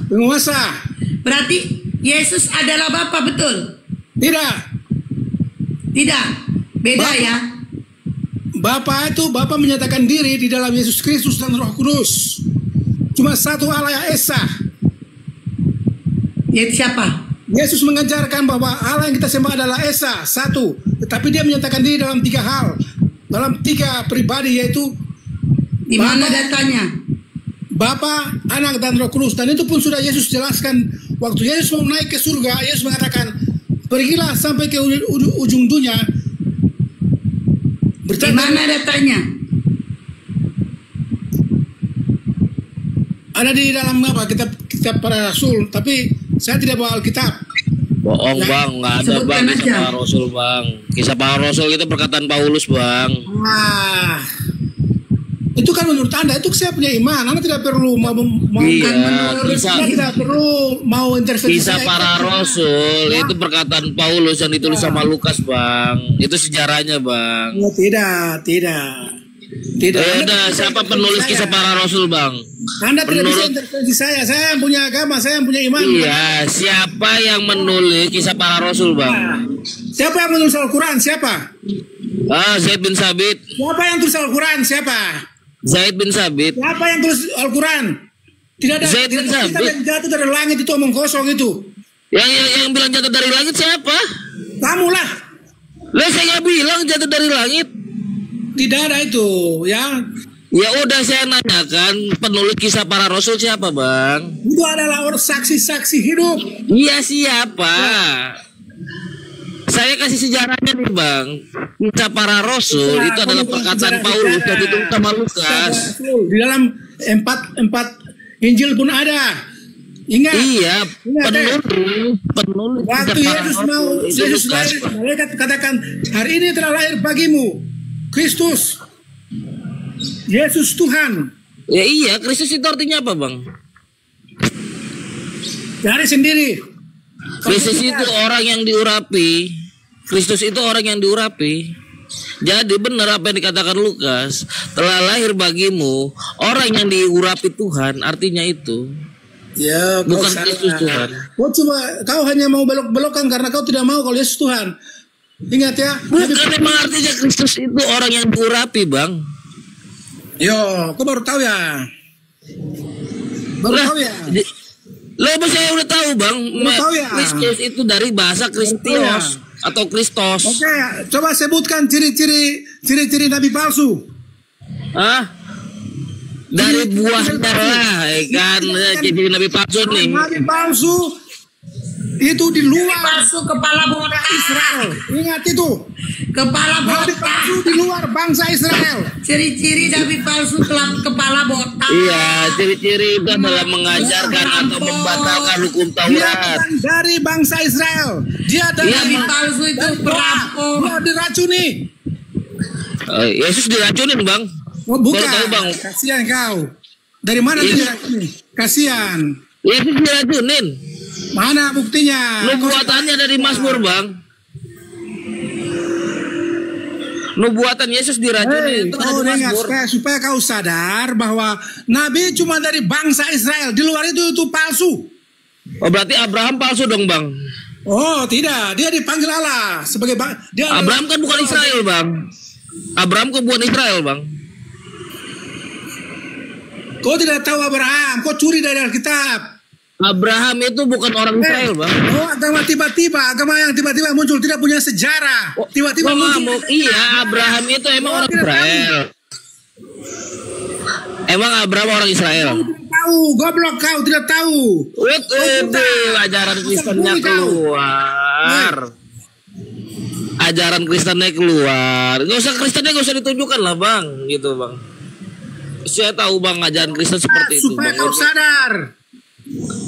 penguasa. Berarti Yesus adalah Bapa, betul? Tidak. Tidak. Beda ya. Bapa itu, Bapa menyatakan diri di dalam Yesus Kristus dan Roh Kudus. Cuma satu Allah yang Esa. Yaitu siapa? Yesus mengajarkan bahwa Allah yang kita sembah adalah Esa, satu. Tetapi dia menyatakan diri dalam 3 hal. Dalam 3 pribadi, yaitu Di mana datanya? Bapa, Anak, dan Roh Kudus. Dan itu pun sudah Yesus jelaskan. Waktu Yesus mau naik ke surga, Yesus mengatakan, pergilah sampai ke ujung dunia. Di mana datanya? Ada di dalam apa? Kitab para Rasul. Tapi saya tidak bawa Alkitab. Bohong bang, nggak ada bang kisah para Rasul bang. Kisah para Rasul itu perkataan Paulus bang. Nah, itu kan menurut Anda, itu saya punya iman. Anda tidak perlu mau tidak perlu mau intervensi. Kisah para Rasul itu perkataan Paulus yang ditulis sama Lukas bang. Itu sejarahnya bang. Oh, tidak. Ada siapa penulis kisah para Rasul bang? Anda tidak bisa intervensi saya. Saya yang punya agama, saya yang punya iman. Iya, siapa yang menulis kisah para Rasul bang? Siapa yang menulis Al-Quran? Siapa? Zaid bin Sabit. Siapa yang tulis Al-Quran? Siapa? Zaid bin Sabit. Siapa yang tulis Al-Quran? Tidak ada. Zaid bin Sabit. Yang jatuh dari langit itu omong kosong itu. Yang bilang jatuh dari langit siapa? Kamu lah. Lah saya nggak bilang jatuh dari langit. Tidak ada itu, ya. Ya udah saya nanyakan penulis kisah para Rasul siapa bang? Itu adalah orang saksi-saksi hidup. Iya siapa? Saya kasih sejarahnya nih bang. Kisah para Rasul itu adalah perkataan Paulus yang ditulis sama Lukas. Di dalam empat Injil pun ada. Ingat. Iya, penulis. Waktu Yesus lahir, malaikat katakan, hari ini telah lahir bagimu Kristus, Yesus Tuhan. Ya iya, Kristus itu artinya apa bang? Cari sendiri. Kristus itu orang yang diurapi. Kristus itu orang yang diurapi. Jadi benar apa yang dikatakan Lukas, telah lahir bagimu orang yang diurapi Tuhan, artinya itu. Ya, bukan Kristus Tuhan. Kau hanya mau belok-belokkan karena kau tidak mau kalau Yesus Tuhan. Ingat ya. Bukan emang artinya Kristus itu orang yang diurapi bang. Yo, kau baru tahu ya. Tahu ya. Lah saya udah tahu bang. Tahu ya. Kristus itu dari bahasa Kristios atau Kristos. Oke, coba sebutkan ciri-ciri nabi palsu. Dari buahnya lah, kan? Jadi nabi palsu nih. Nabi palsu itu di luar palsu kepala botak Israel. Ingat itu. Kepala botak. Nabi palsu di luar bangsa Israel. Ciri-ciri nabi palsu kepala botak. Iya, ciri-ciri itu adalah mengajarkan atau membatalkan hukum Taurat. Dia dari bangsa Israel. Dia adalah nabi palsu itu perampok. Dia diracuni. Yesus diracunin bang. Oh, bukan. Tahu, bang. Kasihan kau. Dari mana dia diracuni? Kasihan. Yesus diracunin. Mana buktinya? Nubuatannya dari Mazmur bang. Nubuatan Yesus diracunin. Supaya kau sadar bahwa Nabi cuma dari bangsa Israel. Di luar itu palsu. Oh berarti Abraham palsu dong bang? Oh tidak, dia dipanggil Allah sebagai Abraham kan bukan Israel bang. Abraham kok bukan Israel bang? Kau tidak tahu Abraham, kau curi dari Alkitab. Abraham itu bukan orang Israel bang. Oh agama yang tiba-tiba muncul tidak punya sejarah. Tiba-tiba muncul. Iya, Abraham itu emang orang Israel. Emang Abraham orang Israel? Tahu, goblok kau tidak tahu. Ajaran Kristennya keluar. Ajaran Kristennya keluar. Gak usah Kristennya gak usah ditunjukkan lah bang, gitu bang. Saya tahu bang ajaran Kristen seperti itu. Supaya bang. Kau sadar.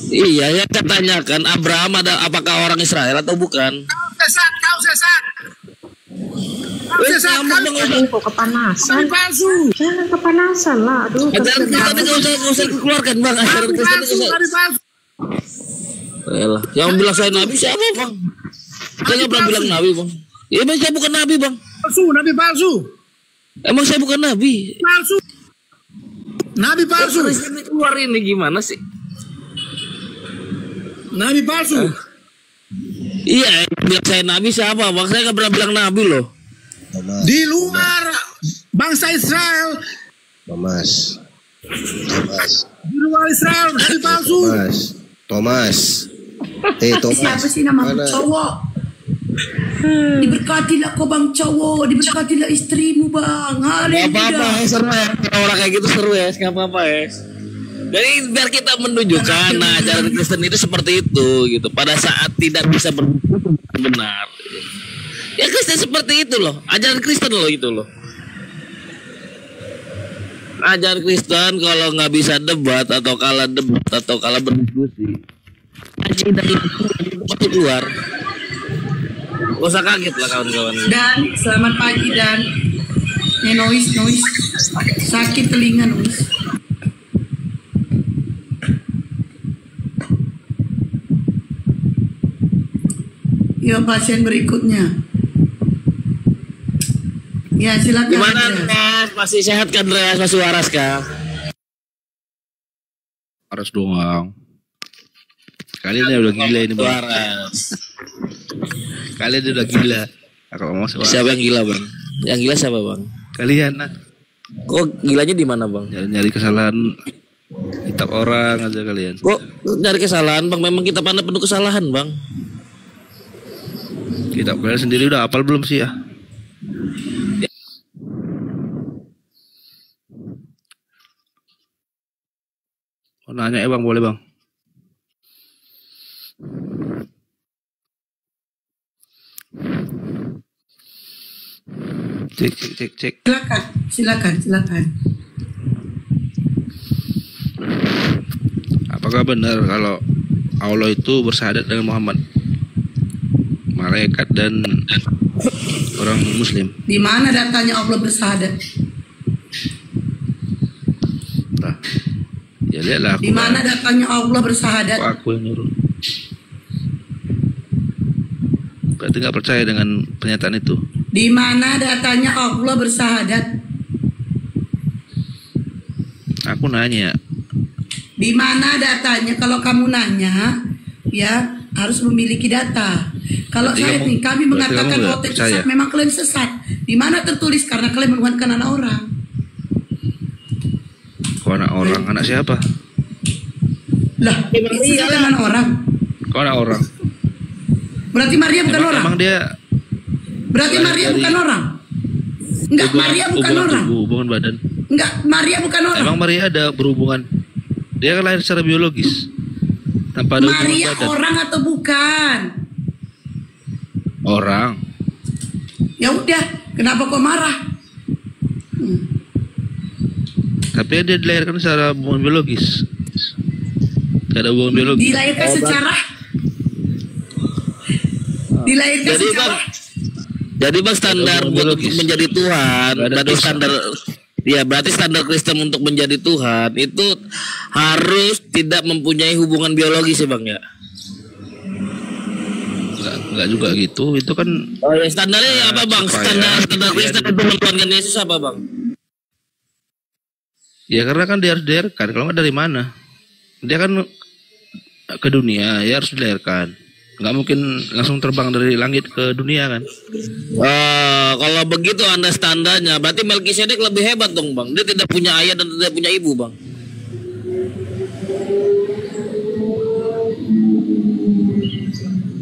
Iya, ya tanyakan Abraham apakah orang Israel atau bukan? Kau sesat. Kok kepanasan? Palsu. Jangan kepanasan lah. Aduh. Ajaran Kristen nggak usah dikeluarkan bang. Ajaran Kristen palsu. Yang bilang saya nabi siapa bang? Saya nggak pernah bilang nabi bang. Ya emang saya bukan nabi bang. Nabi palsu. Emang saya bukan nabi. Palsu. Nabi palsu. Kristen keluar ini gimana sih? Nabi palsu. Iya, bilang saya nabi siapa bang? Saya nggak pernah bilang nabi loh. Di luar bangsa Israel. Thomas. Di luar Israel nabi palsu. Thomas. Thomas. Siapa sih nama cowok? Diberkatilah kau bang cowok, diberkatilah istrimu bang. Gak apa-apa, seru ya. Orang kayak gitu seru ya, nggak apa-apa ya. Jadi biar kita menunjukkan, nah ajaran Kristen itu seperti itu gitu. Pada saat tidak bisa benar, ya Kristen seperti itu loh. Ajaran Kristen loh itu loh. Ajaran Kristen kalau nggak bisa debat atau kalah berdiskusi, pasti keluar. Gak usah kaget lah kawan-kawan. Dan selamat pagi dan noise sakit telinga noise. Ya pasien berikutnya. Ya silakan. Gimana Andreas? Masih sehat kan Andreas? Masih waras kah? Waras doang. Kalian udah gila ini bang. Waras. Kalian udah gila. Kalau mau Siapa yang gila bang? Yang gila siapa bang? Kalian nah. Kok gilanya di mana bang? Nyari kesalahan kitab orang aja kalian. Kok nyari kesalahan bang? Memang kita pandai penuh kesalahan bang. Kitab kalian sendiri udah hafal belum sih ya? Mau nanya ya bang, boleh bang? Cek. Silakan. Apakah benar kalau Allah itu bersahadat dengan Muhammad, malaikat dan orang Muslim? Di mana datanya Allah bersahadat? Nah, ya lihatlah. Di mana datanya Allah bersahadat? Aku yang nyuruh. Berarti nggak percaya dengan pernyataan itu? Di mana datanya Allah bersahadat? Aku nanya. Di mana datanya? Kalau kamu nanya, ya harus memiliki data. Kalau Berarti saya kamu- nih, kami berarti mengatakan kamu nggak khotib percaya? sesat, memang kalian sesat. Di mana tertulis karena kalian menuhankan anak orang? Kau anak orang, anak siapa? Lah, itu kan anak orang. Kau anak orang. Berarti Maria bukan orang. Emang dia Berarti Maria dari- bukan orang. Enggak, Maria bukan orang. hubungan badan. Enggak, Maria bukan orang. Emang Maria ada berhubungan? Dia kan lahir secara biologis tanpa ada hubungan Maria badan. orang atau bukan? Orang. Ya udah, kenapa kok marah? Tapi dia dilahirkan secara hubungan biologis. Gak ada hubungan biologis. Dilahirkan secara dilahirkan Jadi secara bang, standar hubungan untuk biologis. menjadi Tuhan, Nggak ada berarti dosa. standar, ya berarti standar Kristen untuk menjadi Tuhan itu harus tidak mempunyai hubungan biologis ya bang ya. Enggak juga gitu. Itu kan Oh ya standarnya apa bang? supaya Standar Kristen untuk menuhankan Yesus apa bang? ya karena kan dia harus dilahirkan. Kalau nggak dari mana? Dia kan ke dunia, ya harus dilahirkan. Nggak mungkin langsung terbang dari langit ke dunia kan? Kalau begitu anda standarnya, berarti Melkisedek lebih hebat dong bang. Dia tidak punya ayah dan tidak punya ibu bang.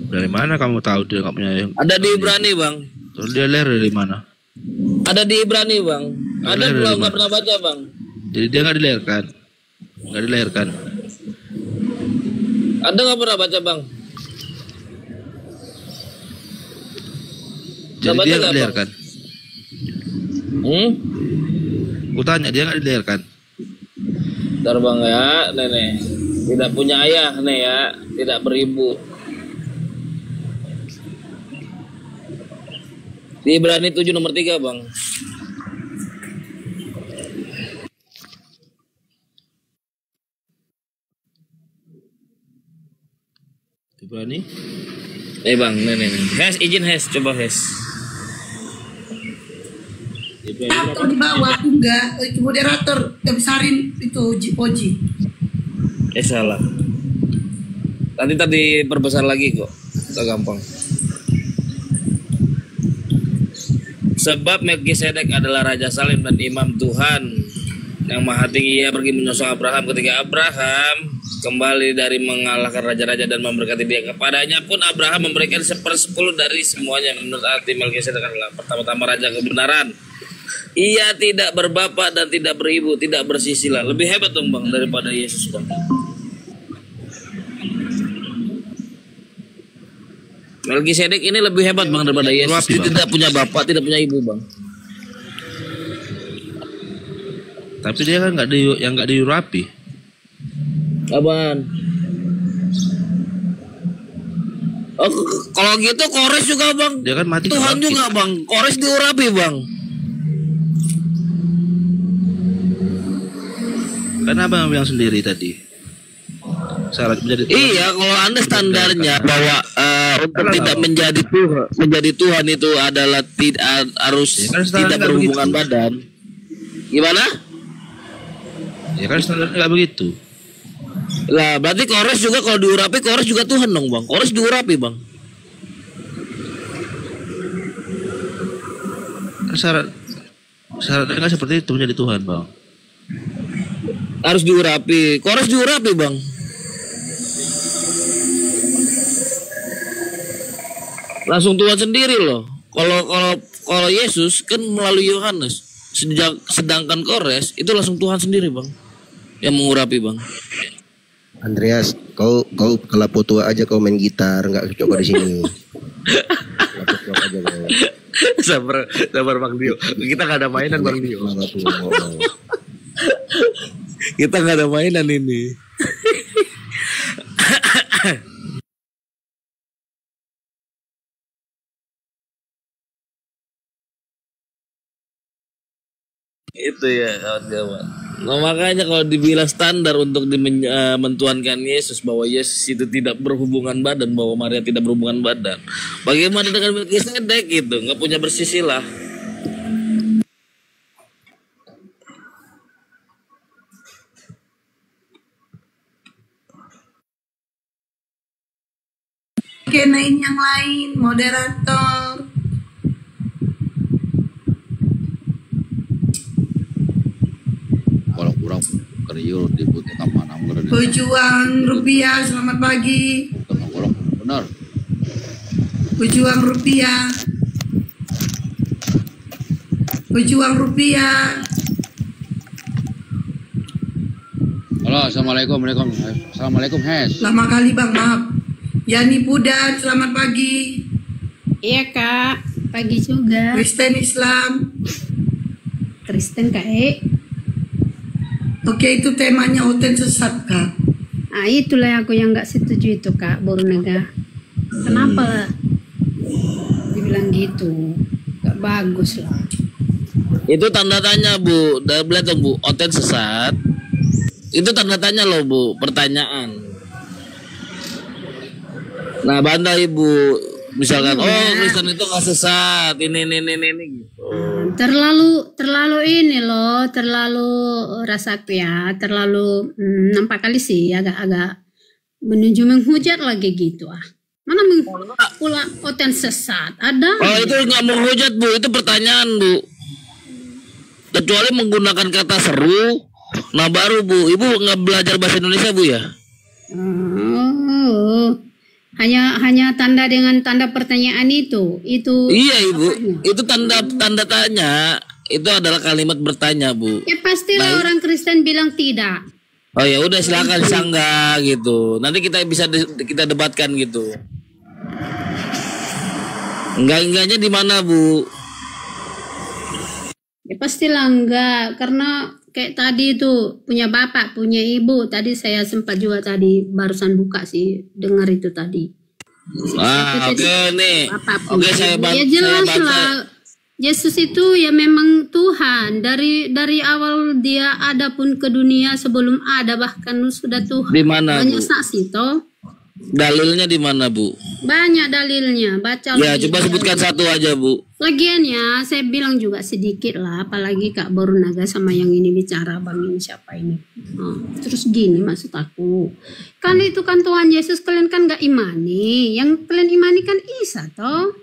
Dari mana kamu tahu dia nggak punya ayah? Ada di Ibrani bang. Terus dia lahir dari mana? Ada di Ibrani bang. Ada Lahir dari belum mana? nggak pernah baca bang. Jadi dia nggak dilahirkan. Nggak dilahirkan. Ada nggak pernah baca bang? Jadi Baca dia nggak, nggak Bang? dilahirkan. Aku tanya dia nggak dilahirkan. Bentar bang ya, nenek. Tidak punya ayah nih ya, tidak beribu. Di Ibrani 7 nomor 3 bang. Ibrani? Bang, nenek. Hes, izin Hes, coba Hes. atau di bawah enggak itu moderator yang besarin itu Oji. Salah. Tadi perbesar lagi kok. Gak gampang. Sebab Melkisedek adalah Raja Salem dan Imam Tuhan yang maha tinggi. Ia pergi menyosong Abraham ketika Abraham kembali dari mengalahkan raja-raja dan memberkati dia. Kepadanya pun Abraham memberikan 1/10 dari semuanya. Menurut arti Melkisedek adalah pertama-tama raja kebenaran. Ia tidak berbapak dan tidak beribu, tidak bersisilah. Lebih hebat dong bang daripada Yesus bang. Melkisedek ini lebih hebat bang daripada Yesus. Dia tidak punya bapak, tidak punya ibu bang. Tapi dia kan nggak diurapi. Apaan? Oh, kalau gitu Kores juga bang. Dia kan mati Tuhan juga bang. Kores diurapi bang. Karena abang bilang sendiri tadi. Syarat menjadi Tuhan. Iya, kalau anda standarnya bahwa untuk tidak menjadi Tuhan itu adalah harus ya kan tidak berhubungan badan. Gimana? Ya kan standarnya nggak begitu. Lah berarti Kores juga kalau diurapi Kores juga Tuhan dong bang. Kores diurapi bang. Syaratnya kan seperti itu menjadi Tuhan bang. Harus diurapi. Kores diurapi bang. Langsung Tuhan sendiri loh. Kalau Yesus kan melalui Yohanes. Sedangkan Kores itu langsung Tuhan sendiri bang. Yang mengurapi bang. Andreas, kau kelapo tua aja kau main gitar, nggak coba di sini. Coba aja kau. Sabar Bang Dio. Kita nggak ada mainan Bang Dio. Kita nggak ada mainan ini. Itu ya kawan-kawan. Nah, makanya kalau dibilang standar untuk mentuhankan Yesus, bahwa Yesus itu tidak berhubungan badan, bahwa Maria tidak berhubungan badan, bagaimana dengan Melkisedek gitu, nggak punya bersisilah. Oke, naik yang lain, moderator. Kalau kurang kriul dibutuh mana Pejuang rupiah, selamat pagi. benar. Pejuang rupiah. Pejuang rupiah. Halo, assalamualaikum Hes. Lama kali bang, maaf. Yani Pudat, selamat pagi. Iya kak, pagi juga. Kristen Islam. Kristen kak Oke, itu temanya oten sesat kak. Nah itulah aku yang nggak setuju itu kak, Bornega. Kenapa dibilang gitu? Gak bagus lah. Itu tanda tanya bu, dari belakang bu, oten sesat. Itu tanda tanya loh bu, pertanyaan. Nah banda ibu, misalkan Kristen itu nggak sesat, ini gitu. Terlalu ini loh, terlalu rasaku ya, terlalu nampak kali sih agak menuju menghujat lagi gitu ah. Mana pula oten sesat ada? Oh itu nggak menghujat bu, itu pertanyaan bu. Kecuali menggunakan kata seru, nah baru bu, ibu nggak belajar bahasa Indonesia bu ya? Oh. Hanya tanda dengan tanda pertanyaan itu iya ibu apanya? Itu tanda tanya itu adalah kalimat bertanya bu ya pastilah orang Kristen bilang tidak. Oh ya udah silakan sanggah gitu, nanti kita bisa kita debatkan gitu. Enggaknya di mana bu? Ya pastilah enggak, karena kayak tadi itu punya bapak, punya ibu. Tadi saya sempat juga tadi barusan buka sih, dengar itu tadi. Oke nih. Oke saya bantu. Ya jelas lah. Yesus itu ya memang Tuhan dari awal dia ada pun ke dunia, sebelum ada bahkan sudah Tuhan. Di mana? Banyak saksi toh. Dalilnya di mana, Bu? Banyak dalilnya, baca Ya, lagi. coba sebutkan satu aja, Bu. Lagian ya, saya bilang juga sedikit lah, apalagi Kak Borunaga sama yang ini bicara, Bang ini siapa ini. Terus gini maksud aku, kan itu kan Tuhan Yesus, kalian kan gak imani, yang kalian imani kan Isa toh.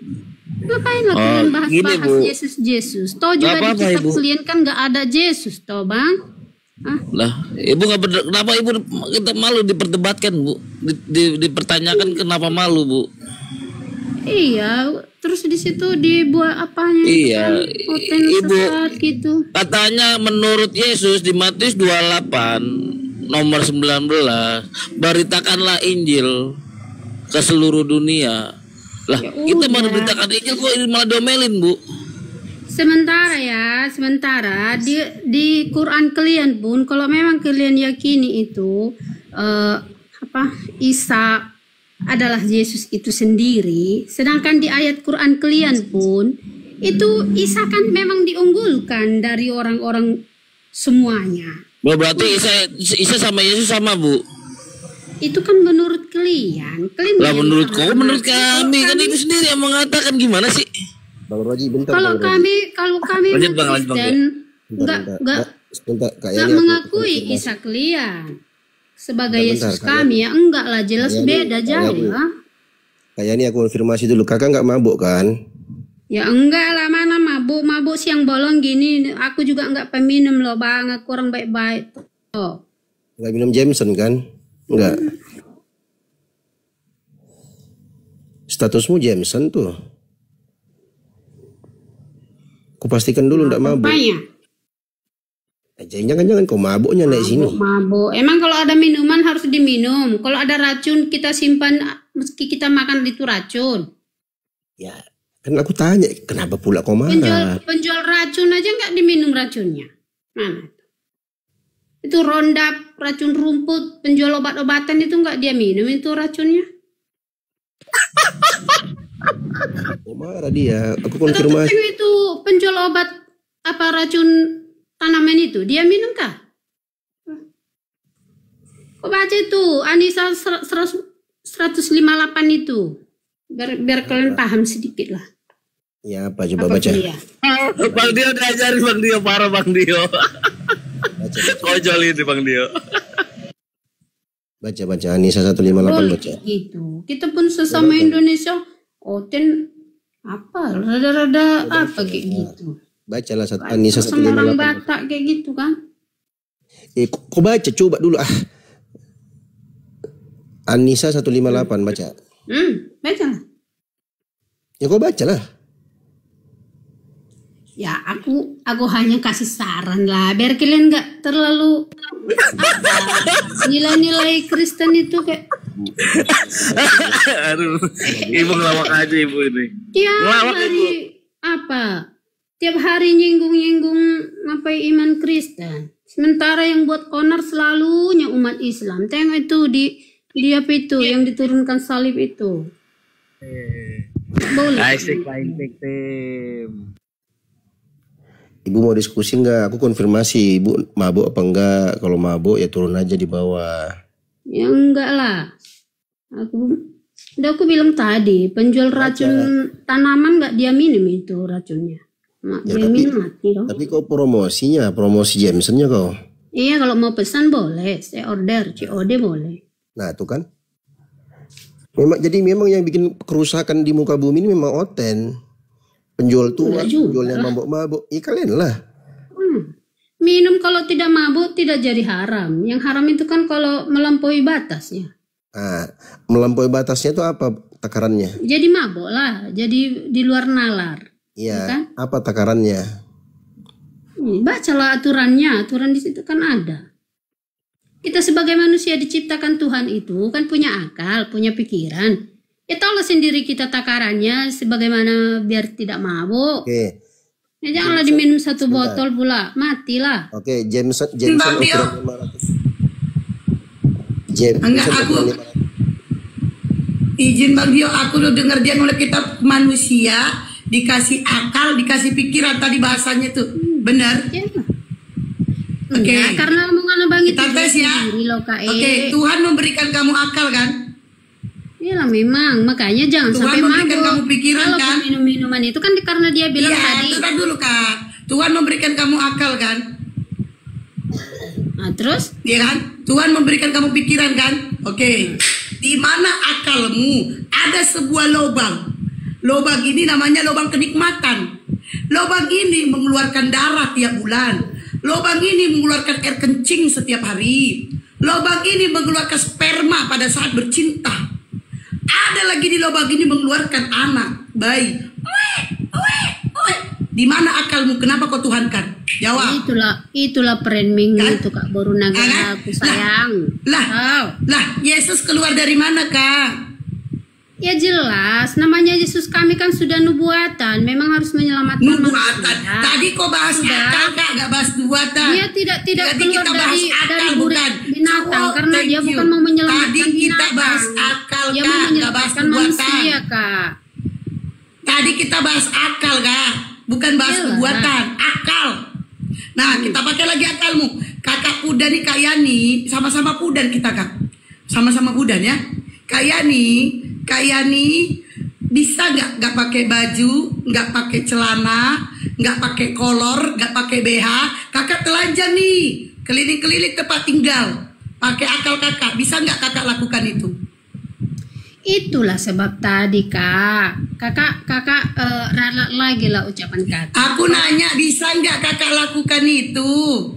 Ngapain lah kalian bahas-bahas Bu. Yesus? Toh juga Gak di apa-apa, kitab Ibu. kalian kan gak ada Yesus toh Bang. Lah, Ibu kenapa Ibu kita malu diperdebatkan, Bu? Dipertanyakan kenapa malu, Bu? Iya, terus di situ dibuat apanya? Iya, Hotel Ibu. sesat gitu. Katanya menurut Yesus di Matius 28 nomor 19, beritakanlah Injil ke seluruh dunia. Lah, kita mau beritakan Injil kok ini malah domelin, Bu. Sementara di Quran kalian pun kalau memang kalian yakini itu Isa adalah Yesus itu sendiri, sedangkan di ayat Quran kalian pun itu Isa kan memang diunggulkan dari orang-orang semuanya. Berarti Isa sama Yesus sama, Bu. Itu kan menurut kalian. Lah menurut kami kan itu sendiri yang mengatakan, gimana sih? Bang Roji, bentar. Kalau kami Lanjut, Bang, Kristen nggak mengakui Isa kalian sebagai Yesus kami ya, enggak lah, jelas beda jauh lah. Kayak ini aku konfirmasi dulu, kakak nggak mabuk kan? Ya enggak lah, mana mabuk siang bolong gini, aku juga enggak peminum loh Bang, aku orang baik-baik tuh. Nggak minum Jameson kan? Enggak. Statusmu Jameson tuh. Aku pastikan dulu enggak mabuk. Jangan kau mabuknya naik sini. Mabuk. Emang kalau ada minuman harus diminum. Kalau ada racun kita simpan, meski kita makan itu racun. Ya, kan aku tanya kenapa pula kau marah? Penjual racun aja nggak diminum racunnya. Mana? Itu Roundup, racun rumput, penjual obat-obatan itu nggak dia minum itu racunnya. Kau marah dia. Aku konfirmasi. Itu penjual obat apa racun tanaman itu dia minum kah? Kau baca itu Anissa 158 itu biar kalian paham sedikit lah. Ya apa coba baca. Bang Dio diajarin, Bang Dio parah, Bang Dio. Kojol ini Bang Dio. Baca Anissa 158 baca. Gitu. Kita pun sesama Indonesia. Oten apa rada-rada apa kayak gitu. Bacalah Anissa 158. Sama orang Batak kayak gitu kan. Kau baca coba dulu Anissa 158 baca. Bacalah. Ya kau bacalah. Ya aku hanya kasih saran lah biar kalian nggak terlalu nilai-nilai Kristen itu kayak. Aduh, Ibu ngelawak aja Ibu ini. Tiap hari nyinggung ngapain iman Kristen. Sementara yang buat onar selalunya umat Islam. Tengok itu di apa itu yang diturunkan salib itu. Boleh. Asik main tim. Ibu mau diskusi nggak? Aku konfirmasi Ibu mabuk apa enggak. Kalau mabuk ya turun aja di bawah. Ya enggak lah. Aku bilang tadi penjual racun tanaman nggak dia minum itu racunnya. Ya, tapi kau promosi Jamesonnya kau. Iya kalau mau pesan boleh, saya order COD boleh. Nah itu kan. Memang yang bikin kerusakan di muka bumi ini memang Oten. Penjual tua, penjual yang mabuk-mabuk. Ya kalian lah. Minum kalau tidak mabuk tidak jadi haram. Yang haram itu kan kalau melampaui batasnya. Melampaui batasnya itu apa takarannya? Jadi mabuk lah, jadi di luar nalar. Iya. Kan? Apa takarannya? Bacalah aturannya, aturan di situ kan ada. Kita sebagai manusia diciptakan Tuhan itu kan punya akal, punya pikiran. Ya tahulah sendiri kita takarannya sebagaimana biar tidak mabuk. Oke. Ya janganlah diminum satu botol pula, matilah. Oke, Jameson ukuran 500. Enggak, aku izin Bang Dio, aku udah dengar dia nulis kitab manusia, dikasih akal, dikasih pikiran tadi bahasanya tuh. Benar? Ya. Oke. Karena omongan Bang itu kita tes ya. Loh, Oke, Tuhan memberikan kamu akal kan? Iyalah memang, makanya jangan Tuhan sampai memberikan mabuk. kamu pikiran, Kalau kan? minum minuman itu kan karena dia bilang Iya, tadi. tunggu dulu Kak. Tuhan memberikan kamu akal kan? Nah, terus Iya kan? Tuhan memberikan kamu pikiran kan? Oke. Di mana akalmu ada sebuah lubang. Lubang ini namanya lubang kenikmatan. Lubang ini mengeluarkan darah tiap bulan. Lubang ini mengeluarkan air kencing setiap hari. Lubang ini mengeluarkan sperma pada saat bercinta. Ada lagi di lubang ini mengeluarkan anak, bayi. Di mana akalmu? Kenapa kau tuhankan? Jawab. itulah peran minggu Kan? itu Kak Boru Naga, aku sayang. Lah, Yesus keluar dari mana Kak? Ya jelas, namanya Yesus kami kan sudah nubuatan, memang harus menyelamatkan Nubuatan. manusia. Tadi kau bahas Sudah. akal Kak, gak bahas nubuatan. Dia tidak Tadi keluar kita bahas dari akal, burik bukan. binatang Oh, karena thank dia you. bukan mau menyelamatkan Tadi kita binatang. bahas akal Dia Kak, mau gak bahas menyelamatkan nubuatan. manusia Kak. Tadi kita bahas akal Kak, bukan bahas Iyalah. nubuatan. Akal. Nah, kita pakai lagi akalmu. Kakak Pudan nih Kak Yani, sama-sama Pudan kita Kak. Sama-sama Pudan ya. Kak Yani bisa nggak pakai baju, nggak pakai celana, nggak pakai kolor, nggak pakai BH. Kakak telanjang nih, keliling-keliling tempat tinggal. Pakai akal kakak, bisa nggak kakak lakukan itu? Itulah sebab tadi Kak. Kakak ralat lagi lah ucapan kakak. Aku nanya, bisa nggak kakak lakukan itu?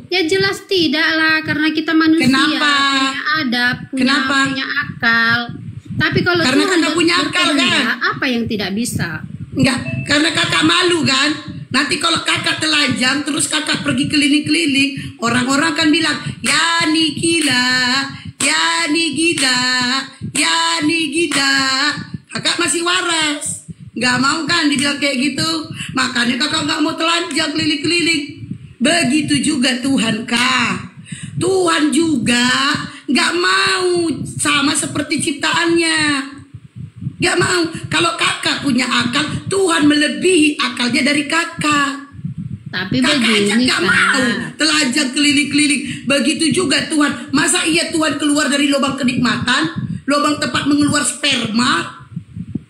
Ya jelas tidak lah, karena kita manusia. Kenapa? Punya adab, Kenapa? punya akal. Tapi kalau Karena Tuhan kakak punya akal, berkehendak, kan? apa yang tidak bisa? Enggak, karena kakak malu kan. Nanti kalau kakak telanjang terus kakak pergi keliling-keliling, orang-orang kan bilang, Yani gila, Yani gila, Yani gila. Kakak masih waras, nggak mau kan dibilang kayak gitu. Makanya kakak nggak mau telanjang keliling-keliling. Begitu juga Tuhan Kak. Tuhan juga nggak mau sama seperti ciptaannya. Gak mau. Kalau kakak punya akal, Tuhan melebihi akalnya dari kakak. Tapi Kakak aja begini gak Kak. mau telanjang keliling-keliling. Begitu juga Tuhan. Masa iya Tuhan keluar dari lubang kenikmatan, lubang tempat mengeluar sperma?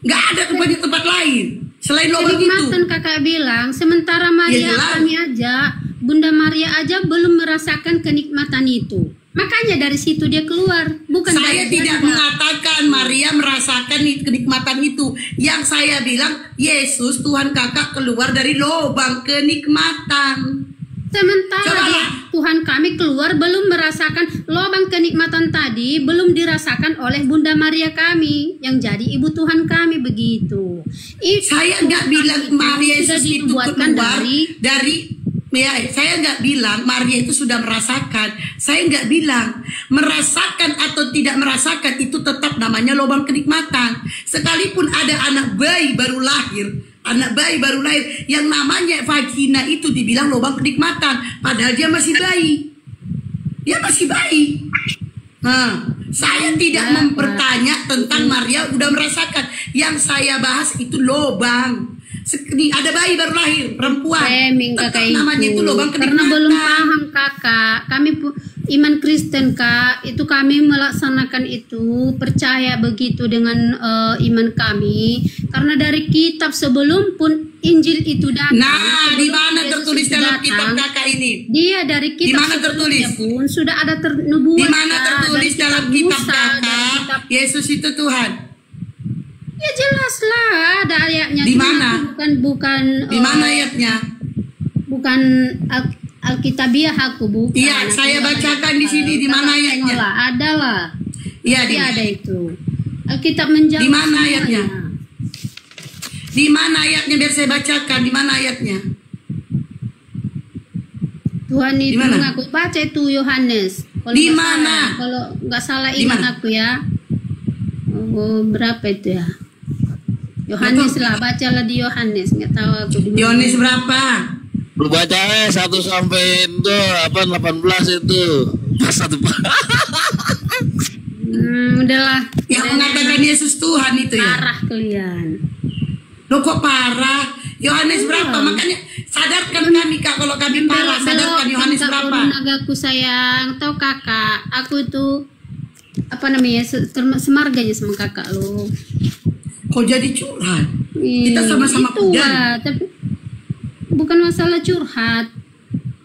Gak ada tempat lain selain lubang itu. Kenikmatan kakak bilang, sementara Maria jelas. kami aja, Bunda Maria aja belum merasakan kenikmatan itu. Makanya dari situ dia keluar. Bukan Saya dari tidak dia. mengatakan Maria merasakan kenikmatan itu. Yang saya bilang, Yesus Tuhan kakak keluar dari lubang kenikmatan. Sementara Cobalah. Tuhan kami keluar belum merasakan lubang kenikmatan tadi, belum dirasakan oleh Bunda Maria kami yang jadi ibu Tuhan kami begitu. Saya nggak bilang Maria sudah Yesus itu dibuatkan keluar dari ya, saya nggak bilang Maria itu sudah merasakan. Saya nggak bilang merasakan atau tidak merasakan itu tetap namanya lubang kenikmatan. Sekalipun ada anak bayi baru lahir yang namanya vagina itu dibilang lubang kenikmatan, padahal dia masih bayi. Nah, saya tidak mempertanya tentang Maria udah merasakan. Yang saya bahas itu lubang. Ada bayi baru lahir, perempuan. Tetap namanya itu lubang kenikmatan. Karena belum paham kakak. Kami iman Kristen Kak, itu kami melaksanakan itu, percaya begitu dengan iman kami. Karena dari kitab sebelum pun Injil itu datang. Nah, di mana Yesus tertulis itu dalam datang, kitab kakak ini? Dia dari Di kitab mana tertulis? sebelumnya pun sudah ada nubuat. Di mana tertulis dari dalam kitab Musa, dari kakak kitab. Yesus itu Tuhan? Ya jelas lah ada ayatnya. Di Cuma mana? aku bukan Di mana ayatnya? bukan Alkitabiah aku bukan. Iya, saya bacakan di sini. Di mana ayatnya? Ada lah. Iya, Di ada itu. Alkitab menjawab. Di mana semuanya. ayatnya? Di mana ayatnya biar saya bacakan? Di mana ayatnya? Tuhan Di itu mana? mengaku, baca itu Yohanes. Kalau Di nggak mana? salah, kalau nggak salah Di ingat mana? aku ya. Oh, berapa itu ya? Yohanes lah, bacalah di Yohanes. Nggak tahu aku di mana. Yohanes berapa? Lu baca 1 sampai itu 18 itu. Pas 1. Udahlah. Yang mengatakan Yesus Tuhan itu ya? Parah kalian. Loh kok parah? Yohanes berapa? Makanya sadarkan kami Kak kalau kami parah. Sadarkan Yohanes berapa? Nagaku sayang, tahu kakak, aku itu apa namanya semarganya sama kakak lo. Kau jadi curhat. Kita sama-sama itu lah, tapi bukan masalah curhat.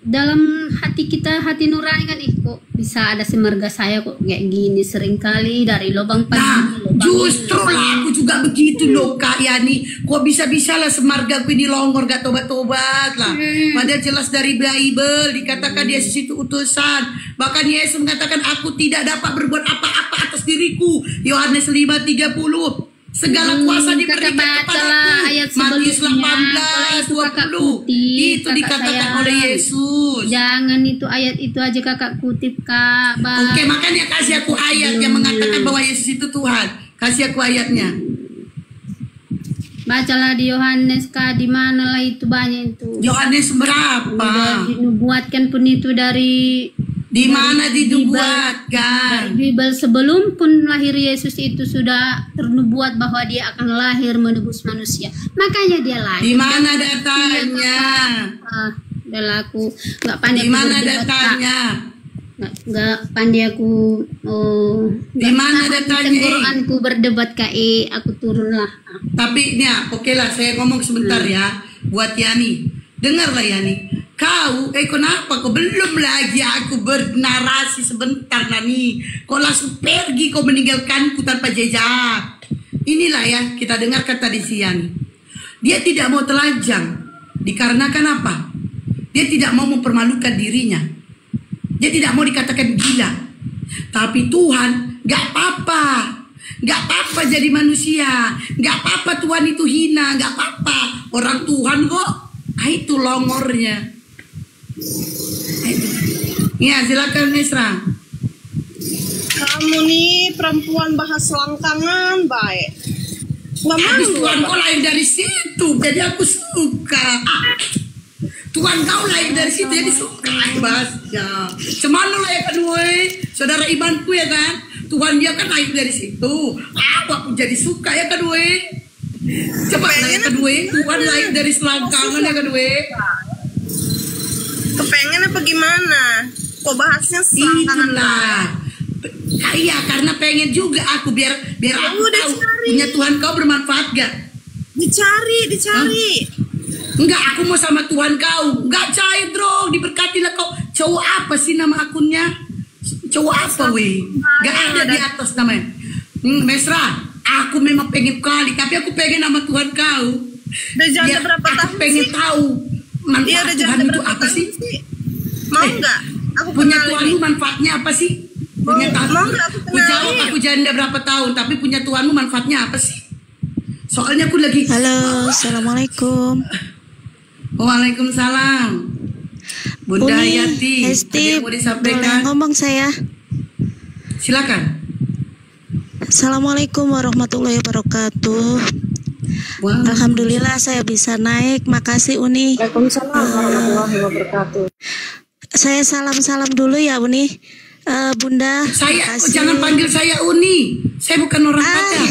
Dalam hati kita, hati nurani kan kok bisa ada semarga saya kok kayak gini seringkali dari lubang pagi. Justru lah aku juga begitu loh Kak Yani. Kok bisa-bisa lah semarga aku ini longor gak tobat-tobat lah. Padahal jelas dari Bible dikatakan Yesus itu utusan. Bahkan Yesus mengatakan aku tidak dapat berbuat apa-apa atas diriku. Yohanes 5:30. Segala kuasa diberikan kepadaku. Matius 18:20. Itu dikatakan oleh Yesus. Jangan itu ayat itu aja kakak kutip Kak. Oke, makanya kasih aku ayat yang mengatakan bahwa Yesus itu Tuhan. Kasih aku ayatnya. Bacalah di Yohanes Kak, di mana lah itu banyak itu. Yohanes berapa? Udah dinubuatkan pun itu dari di mana dinubuatkan? Bible sebelum pun lahir Yesus itu sudah ternubuat bahwa dia akan lahir menebus manusia. Makanya dia lahir. Di mana datanya? Udah aku nggak pandai. Di mana datanya? Nggak pandai aku. Di mana datanya? Tenggorokanku berdebat KE, aku turunlah. Tapi ya, oke lah, saya ngomong sebentar ya, buat Yani. Dengarlah Yani. Kau, kenapa kau belum lagi aku bernarasi sebentar Nani. Kau langsung pergi, kau meninggalkanku tanpa jejak. Inilah ya, kita dengar kata di Yani. Dia tidak mau telanjang. Dikarenakan apa? Dia tidak mau mempermalukan dirinya. Dia tidak mau dikatakan gila. Tapi Tuhan, gak apa-apa. Gak apa-apa jadi manusia. Gak apa-apa Tuhan itu hina. Gak apa-apa. Orang Tuhan kok. Itu longornya. Ya, silakan Nesra. Kamu nih perempuan bahas selangkangan baik. Nggak Habis malu. Tuhan kau lahir dari situ, jadi aku suka. Tuhan kau lahir dari situ, jadi suka bahasnya. Cemana lah ya kan, woi, saudara imanku ya kan. Tuhan dia kan lahir dari situ. Aku jadi suka ya kan, woi. Coba ya kan, woi. Tuhan lahir dari selangkangan ya kan, woi. Kepengen apa gimana? Kok bahasnya selangkangan lah. Iya, karena pengen juga aku biar aku tahu punya Tuhan kau bermanfaat gak? Dicari. Enggak, aku mau sama Tuhan kau. Enggak cair dong, diberkatilah kau. Cowok apa sih nama akunnya? Cowok apa weh? Gak ada di atas namanya. Mesra, aku memang pengen kali, tapi aku pengen nama Tuhan kau. Udah janda berapa tahun aku pengen tahu manfaat Tuhan itu apa sih? Mau nggak? Aku punya Tuhanmu manfaatnya apa sih? Punya Tuhanmu, aku jawab aku janda berapa tahun, tapi punya Tuhanmu manfaatnya apa sih? Soalnya aku lagi. Halo, assalamualaikum. Waalaikumsalam. Bunda Hayati, Hesti, mau disampaikan? boleh ngomong saya? Silakan. Assalamualaikum warahmatullahi wabarakatuh. Wow. Alhamdulillah saya bisa naik. Makasih Uni. Waalaikumsalam warahmatullahi wabarakatuh. Saya salam-salam dulu ya Uni. Bunda. Saya jangan panggil saya Uni. Saya bukan orang Padang.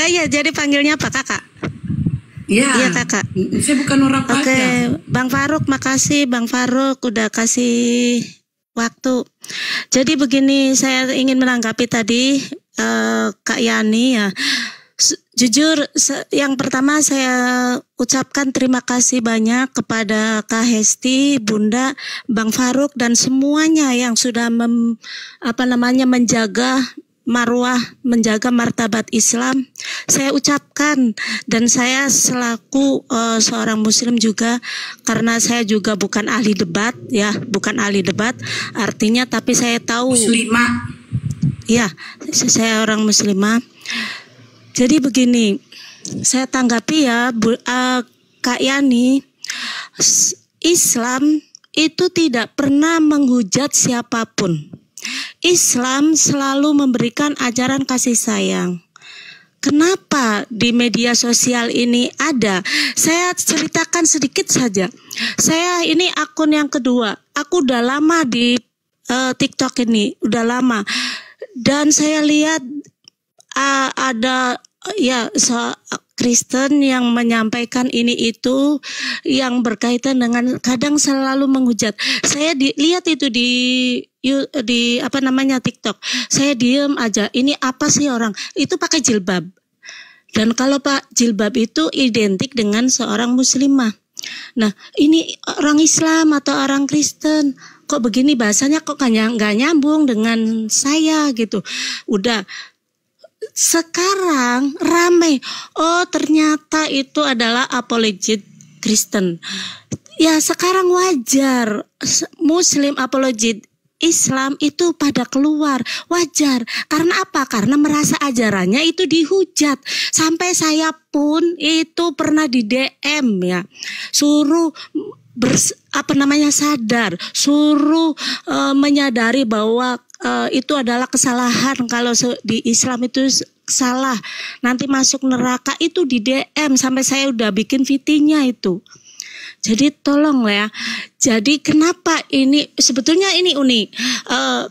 Ya, jadi panggilnya apa Kakak? Iya Kakak. Saya bukan orang Padang. Oke, Bang Faruk, makasih Bang Faruk udah kasih waktu. Jadi begini, saya ingin menanggapi tadi Kak Yani ya. Jujur, yang pertama saya ucapkan terima kasih banyak kepada Kak Hesti, Bunda, Bang Faruk dan semuanya yang sudah menjaga marwah, menjaga martabat Islam. Saya ucapkan, dan saya selaku seorang Muslim juga, karena saya juga bukan ahli debat ya, bukan ahli debat artinya, tapi saya tahu muslimah. Ya, saya orang muslimah. Jadi begini, saya tanggapi ya Kak Yani, Islam itu tidak pernah menghujat siapapun. Islam selalu memberikan ajaran kasih sayang. Kenapa di media sosial ini ada? Saya ceritakan sedikit saja. Saya ini akun yang kedua. Aku udah lama di TikTok ini, udah lama. Dan saya lihat ada ya Kristen yang menyampaikan ini itu yang berkaitan dengan kadang selalu menghujat. Saya lihat itu di di apa namanya TikTok. Saya diem aja. Ini apa sih orang? Itu pakai jilbab. Dan kalau Pak jilbab itu identik dengan seorang muslimah. Nah, ini orang Islam atau orang Kristen. Kok begini bahasanya kok nggak nyambung dengan saya gitu. Udah sekarang ramai. Oh, ternyata itu adalah apologet Kristen. Ya, sekarang wajar Muslim apologet Islam itu pada keluar, wajar. Karena apa? Karena merasa ajarannya itu dihujat. Sampai saya pun itu pernah di DM ya, suruh sadar, suruh menyadari bahwa itu adalah kesalahan. Kalau di Islam itu salah, nanti masuk neraka, itu di DM. Sampai saya udah bikin VT-nya itu. Jadi tolong ya. Jadi kenapa ini sebetulnya ini unik.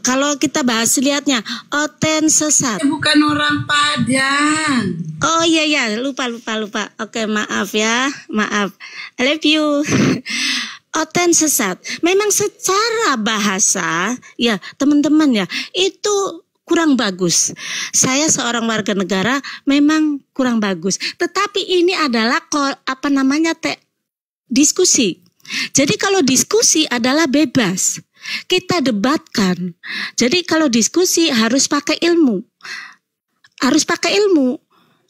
Kalau kita bahas lihatnya, Oten sesat. Bukan orang Padang. Oh iya lupa. Oke, maaf ya, maaf. I love you. Oten sesat. Memang secara bahasa ya teman-teman ya itu kurang bagus. Saya seorang warga negara memang kurang bagus. Tetapi ini adalah diskusi. Jadi kalau diskusi adalah bebas, kita debatkan. Jadi kalau diskusi harus pakai ilmu.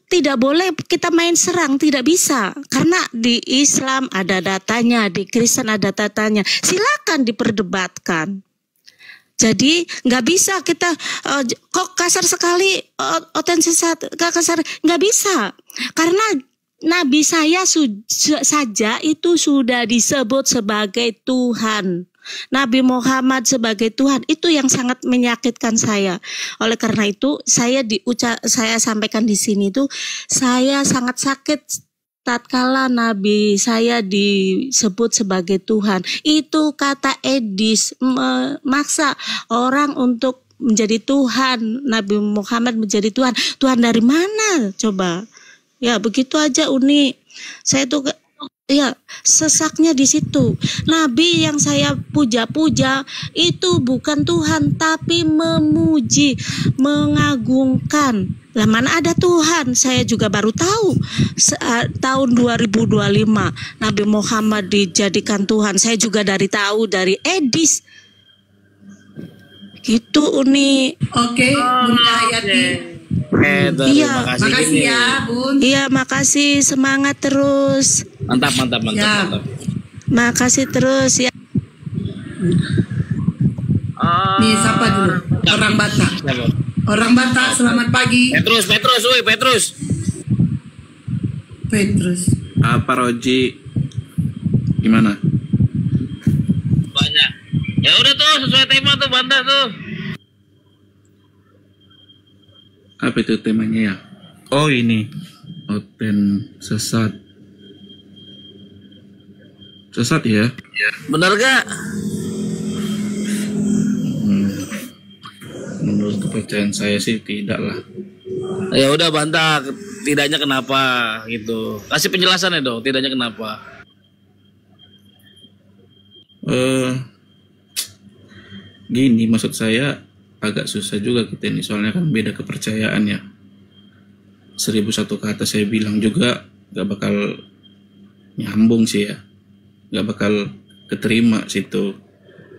Tidak boleh kita main serang, tidak bisa. Karena di Islam ada datanya, di Kristen ada datanya. Silakan diperdebatkan. Jadi nggak bisa kita kok kasar sekali, Oten sesat, kasar, nggak bisa. Karena Nabi saya saja itu sudah disebut sebagai Tuhan. Nabi Muhammad sebagai Tuhan, itu yang sangat menyakitkan saya. Oleh karena itu saya sampaikan di sini tuh, saya sangat sakit tatkala Nabi saya disebut sebagai Tuhan. Itu kata Edis, memaksa orang untuk menjadi Tuhan. Nabi Muhammad menjadi Tuhan. Tuhan dari mana coba? Ya begitu aja Uni. Saya tuh ya sesaknya di situ. Nabi yang saya puja-puja itu bukan Tuhan, tapi memuji, mengagungkan. Lah mana ada Tuhan? Saya juga baru tahu tahun 2025 Nabi Muhammad dijadikan Tuhan. Saya juga dari Edis. Gitu Uni. Oke, Bunda Hayati. Iya, makasih ya Bun. Iya, makasih, semangat terus. Mantap. Makasih terus ya. Nih siapa dulu? Orang Batak. Orang Batak, selamat pagi. Petrus. Apa Roji? Gimana? Banyak. Ya udah tuh sesuai tema tuh bantah tuh. Apa itu temanya ya? Oh ini, Oten sesat. Sesat ya? Benar gak? Menurut kepercayaan saya sih tidak lah. Ya udah bantah, tidaknya kenapa gitu. Kasih penjelasannya dong, tidaknya kenapa. Gini maksud saya, agak susah juga kita ini, soalnya kan beda kepercayaan ya. 1001 kata saya bilang juga gak bakal nyambung sih ya, gak bakal keterima situ.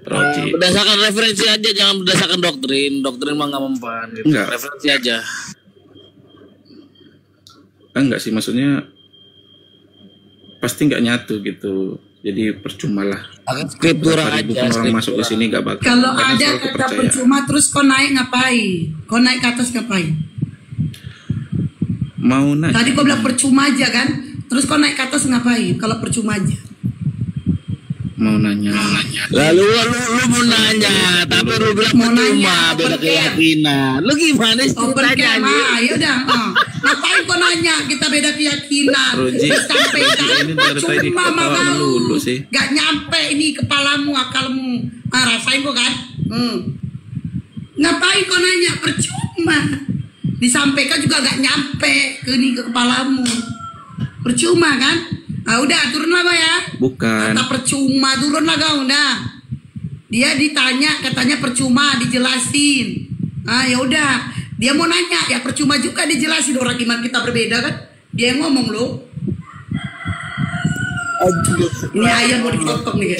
Berdasarkan referensi aja, jangan berdasarkan doktrin mah gak mempan gitu. Enggak. Referensi aja. Enggak sih, maksudnya pasti gak nyatu gitu. Jadi percuma lah. Skriptura aja. Orang masuk ke sini gak bakal. Kalau ada kata percuma terus kau naik ngapain? Kau naik ke atas ngapain? Mau naik. Tadi kau bilang percuma aja kan? Terus kau naik ke atas ngapain? Kalau percuma aja. Mau nanya. Lalu lu mau nanya, tapi lu bilang percuma, beda keyakinan. Lu gimana sih ceritanya? Ya udah. Ngapain kau nanya? Kita beda keyakinan. Sampaikan cuma mau. Gak nyampe ini kepalamu, akalmu. Rasain kok kan? Ngapain kau nanya? Percuma. Disampaikan juga gak nyampe ke kepalamu. Percuma kan? Ah udah turunlah Pak ya. Bukan. Kata percuma turunlah kau udah. Dia ditanya, katanya percuma dijelasin. Ah ya udah, dia mau nanya, ya percuma juga dijelasin, orang iman kita berbeda kan. Dia yang ngomong loh. Ini ayam mau dipotong nih.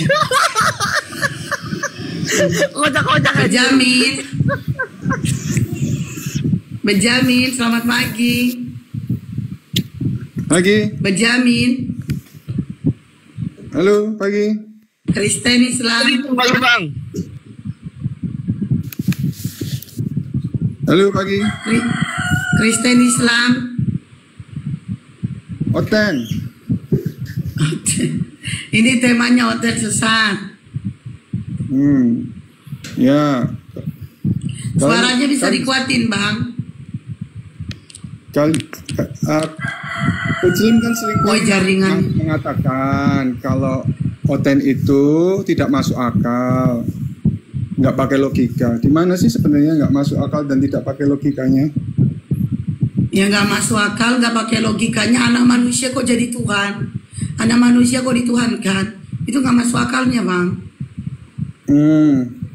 Kocak-kocak aja. Benjamin, selamat pagi. Pagi. Benjamin. Halo, pagi. Kristen Islam. Pagi, Bang. Halo, pagi. Kristen Islam. Oten. Ini temanya oten sesat. Ya. Suaranya bisa dikuatin, Bang. Muslim kan sering mengatakan kalau oten itu tidak masuk akal, nggak pakai logika. Di mana sih sebenarnya nggak masuk akal dan tidak pakai logikanya? Ya nggak masuk akal, nggak pakai logikanya. Anak manusia kok jadi Tuhan? Anak manusia kok dituhankan? Itu nggak masuk akalnya, Bang.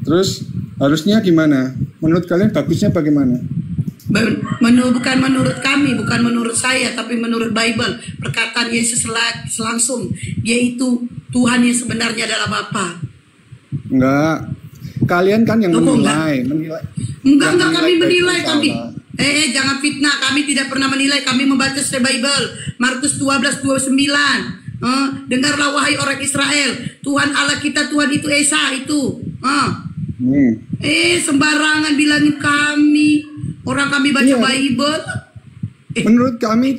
Terus harusnya gimana? Menurut kalian bagusnya bagaimana? Bukan menurut kami, bukan menurut saya, tapi menurut Bible. Perkataan Yesus langsung, yaitu Tuhan yang sebenarnya adalah Bapa. Enggak. Kalian kan yang menilai. Enggak kami menilai kami. Jangan fitnah, kami tidak pernah menilai, kami membaca Bible. Markus 12:29. Dengarlah wahai orang Israel, Tuhan Allah kita Tuhan itu Esa itu. Sembarangan bilangin kami. Orang kami baca Bible. Menurut kami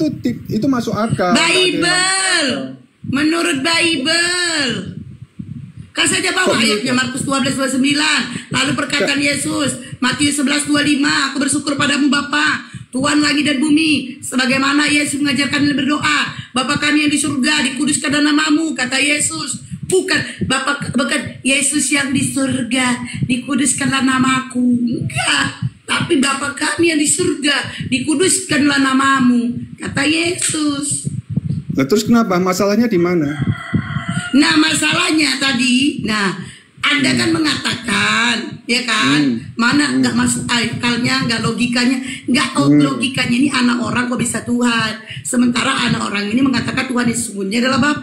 itu masuk akal. Bible. Menurut Bible. Kan saja bawa ayatnya Markus 12:29. Lalu perkataan Yesus, Matius 11:25, aku bersyukur padamu Bapa, Tuhan langit dan bumi, sebagaimana Yesus mengajarkan dan berdoa, Bapa kami yang di surga, dikuduskan namamu, kata Yesus. Bukan Yesus yang di surga, dikuduskanlah namaku. Enggak. Tapi Bapa kami yang di surga, dikuduskanlah namamu, kata Yesus. Nah, terus kenapa? Masalahnya di mana? Nah, masalahnya tadi, Anda kan mengatakan, ya kan, mana nggak masuk akalnya, nggak logikanya, logikanya ini anak orang kok bisa Tuhan. Sementara anak orang ini mengatakan Tuhan yang sesungguhnya adalah Bapa.